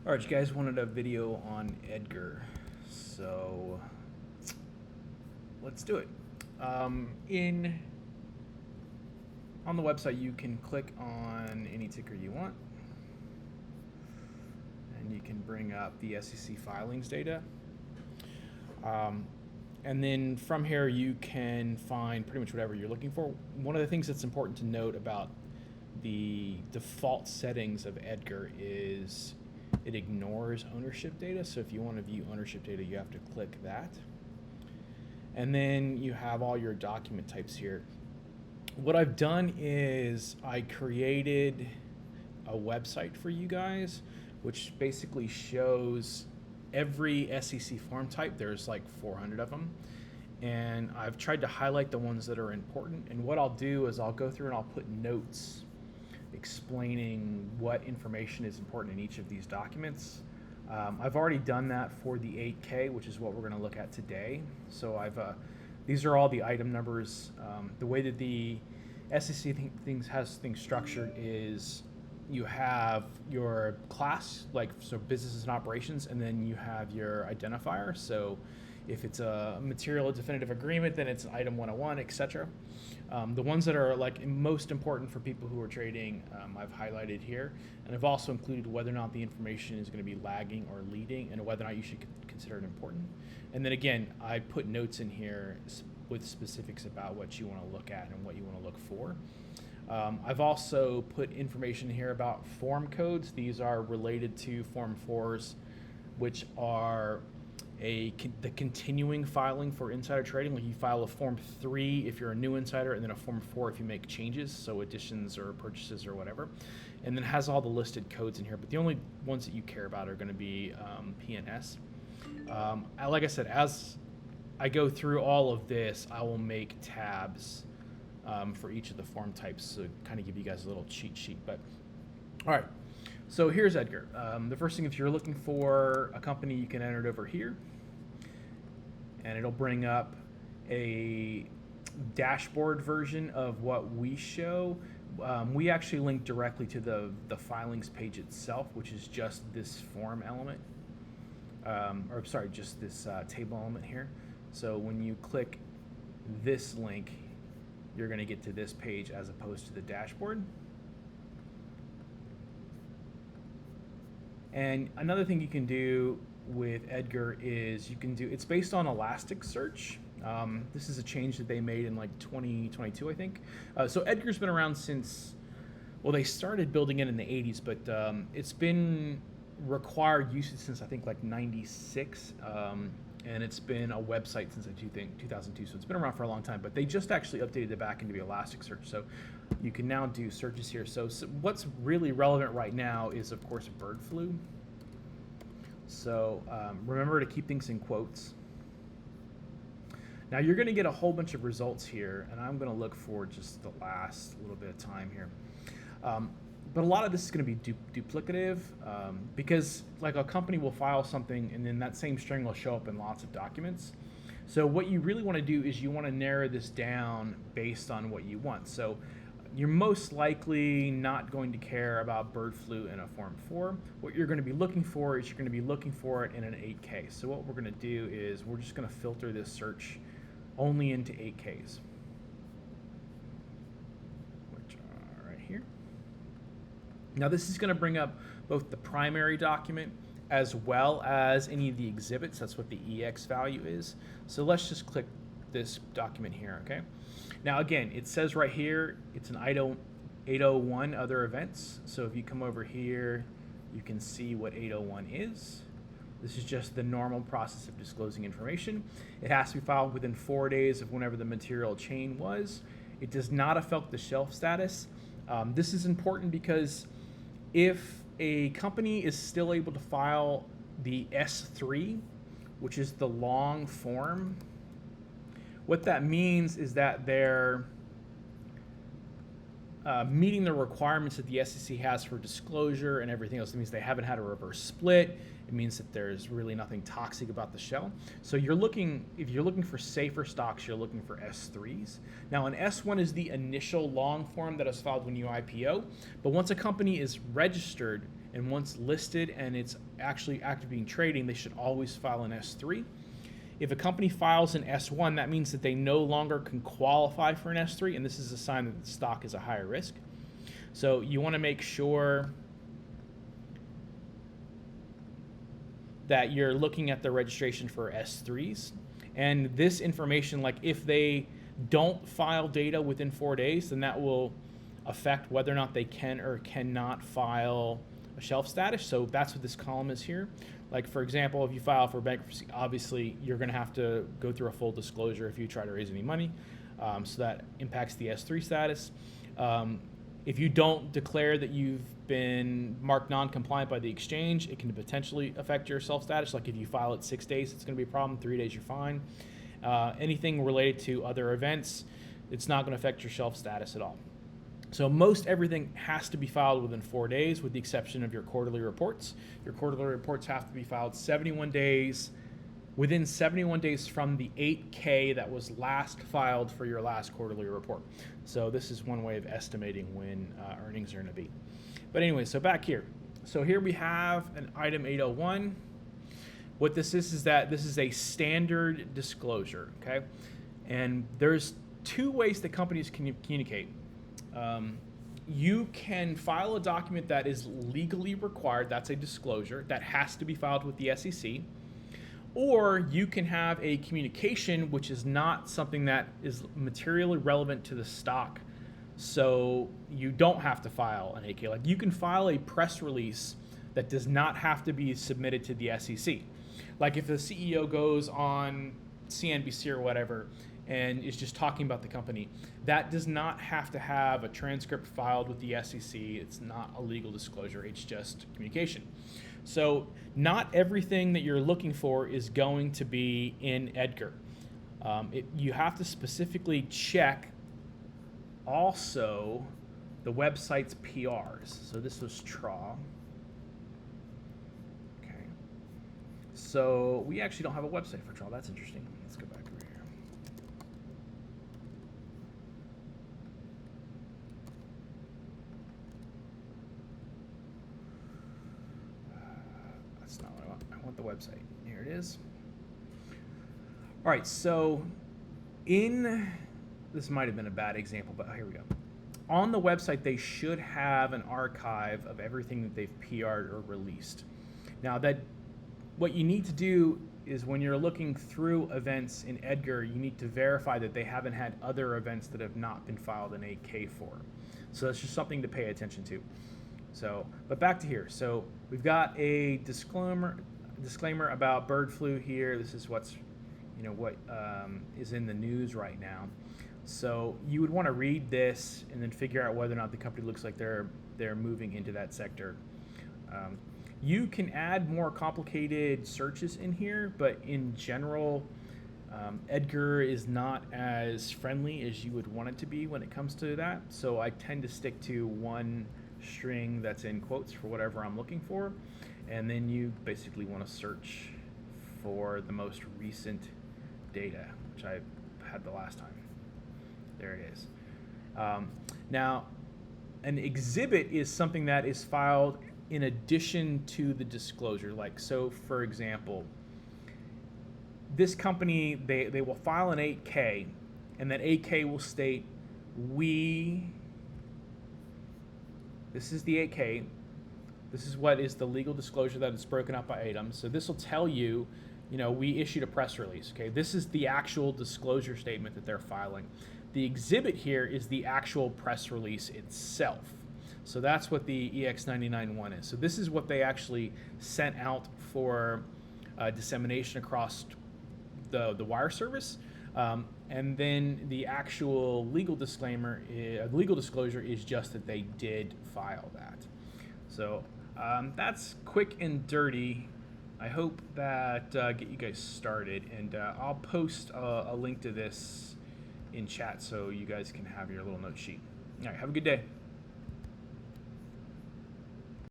All right, you guys wanted a video on EDGAR, so let's do it. In on the website, you can click on any ticker you want, and you can bring up the SEC filings data. And then from here, you can find pretty much whatever you're looking for. One of the things that's important to note about the default settings of EDGAR is it ignores ownership data. So if you want to view ownership data, you have to click that. And then you have all your document types here. What I've done is I created a website for you guys, which basically shows every SEC form type. There's like 400 of them. And I've tried to highlight the ones that are important. And what I'll do is I'll go through and I'll put notes explaining what information is important in each of these documents. I've already done that for the 8K, which is what we're going to look at today. So these are all the item numbers. The way that the SEC has things structured is you have your class, so businesses and operations, and then you have your identifier. So if it's a material definitive agreement, then it's item 101, etc. The ones that are most important for people who are trading, I've highlighted here, and I've also included whether or not the information is going to be lagging or leading, and whether or not you should consider it important. And then again, I put notes in here with specifics about what you want to look at and what you want to look for. I've also put information here about form codes. These are related to Form 4s, which are the continuing filing for insider trading. Like you file a Form 3 if you're a new insider, and then a Form 4 if you make changes, so additions or purchases or whatever. And then has all the listed codes in here, but the only ones that you care about are going to be P&S. Like I said, as I go through all of this, I will make tabs for each of the form types to kind of give you guys a little cheat sheet. But all right, so here's EDGAR. The first thing, if you're looking for a company, you can enter it over here, and it'll bring up a dashboard version of what we show. We actually link directly to the filings page itself, which is just this form element, or sorry, just this table element here. So when you click this link, you're going to get to this page as opposed to the dashboard. And another thing you can do with EDGAR is it's based on Elasticsearch. This is a change that they made in 2022, I think. So EDGAR's been around since, well, they started building it in the 80s, but it's been required usage since I think 96. And it's been a website since 2002, so it's been around for a long time. But they just actually updated it back into Elasticsearch, so you can now do searches here. So what's really relevant right now is, of course, bird flu. So remember to keep things in quotes. Now you're going to get a whole bunch of results here, and I'm going to look for just the last little bit of time here. But a lot of this is going to be duplicative because a company will file something and then that same string will show up in lots of documents. So what you really want to do is you want to narrow this down based on what you want. So you're most likely not going to care about bird flu in a Form 4. What you're going to be looking for is you're going to be looking for it in an 8K. So what we're going to do is we're just going to filter this search only into 8Ks, which are right here. Now this is going to bring up both the primary document as well as any of the exhibits. That's what the EX value is. So let's just click this document here, okay? Now again, it says right here, it's an item 801 other events. So if you come over here, you can see what 801 is. This is just the normal process of disclosing information. It has to be filed within 4 days of whenever the material chain was. It does not affect the shelf status. This is important because if a company is still able to file the S3, which is the long form, what that means is that they're meeting the requirements that the SEC has for disclosure and everything else. It means they haven't had a reverse split. It means that there's really nothing toxic about the shell. So if you're looking for safer stocks, you're looking for S3s. Now an S1 is the initial long form that is filed when you IPO, but once a company is registered And once listed and it's actually actively trading, they should always file an S3. If a company files an S1, that means that they no longer can qualify for an S3, and this is a sign that the stock is a higher risk. So you want to make sure that you're looking at the registration for S3s. And this information, like if they don't file data within 4 days, then that will affect whether or not they can or cannot file a shelf status. So that's what this column is here. Like for example, if you file for bankruptcy, obviously you're going to have to go through a full disclosure if you try to raise any money. So that impacts the S3 status. If you don't declare that you've been marked non-compliant by the exchange, it can potentially affect your shelf status. Like if you file it 6 days, it's going to be a problem. 3 days, you're fine. Anything related to other events, it's not going to affect your shelf status at all. So most everything has to be filed within 4 days, with the exception of your quarterly reports. Your quarterly reports have to be filed 71 days, within 71 days from the 8K that was last filed for your last quarterly report. So this is one way of estimating when earnings are going to be. But anyway, so back here. So here we have an item 801. What this is that this is a standard disclosure, okay? And there's two ways that companies can communicate. You can file a document that is legally required, that's a disclosure, that has to be filed with the SEC. Or you can have a communication which is not something that is materially relevant to the stock, so you don't have to file an 8K. Like you can file a press release that does not have to be submitted to the SEC. Like if the CEO goes on CNBC or whatever and is just talking about the company, that does not have to have a transcript filed with the SEC. It's not a legal disclosure, it's just communication. So not everything that you're looking for is going to be in EDGAR. You have to specifically check also the website's PRs. So this was TRAW. Okay. So we actually don't have a website for TRAW. That's interesting. Let's go back over here. That's not what I want. I want the website. Here it is. All right, so this might have been a bad example, but here we go. On the website, they should have an archive of everything that they've PR'd or released. Now, what you need to do is when you're looking through events in EDGAR, you need to verify that they haven't had other events that have not been filed in 8K for. So that's just something to pay attention to. So, but back to here. So we've got a disclaimer about bird flu here. This is what is in the news right now. So you would want to read this and then figure out whether or not the company looks like they're moving into that sector. You can add more complicated searches in here, but in general, EDGAR is not as friendly as you would want it to be when it comes to that. So I tend to stick to one string that's in quotes for whatever I'm looking for, and then you basically want to search for the most recent data, which I had the last time. There it is. Now, an exhibit is something that is filed in addition to the disclosure. Like, so for example, this company, they will file an 8K, and that 8K will state, this is the 8K, this is what is the legal disclosure that is broken up by items. So this will tell you, we issued a press release, okay? This is the actual disclosure statement that they're filing. The exhibit here is the actual press release itself. So that's what the EX99-1 is. So this is what they actually sent out for dissemination across the wire service. And then the actual legal disclosure is just that they did file that. So that's quick and dirty. I hope that get you guys started, and I'll post a link to this in chat so you guys can have your little note sheet. All right, have a good day.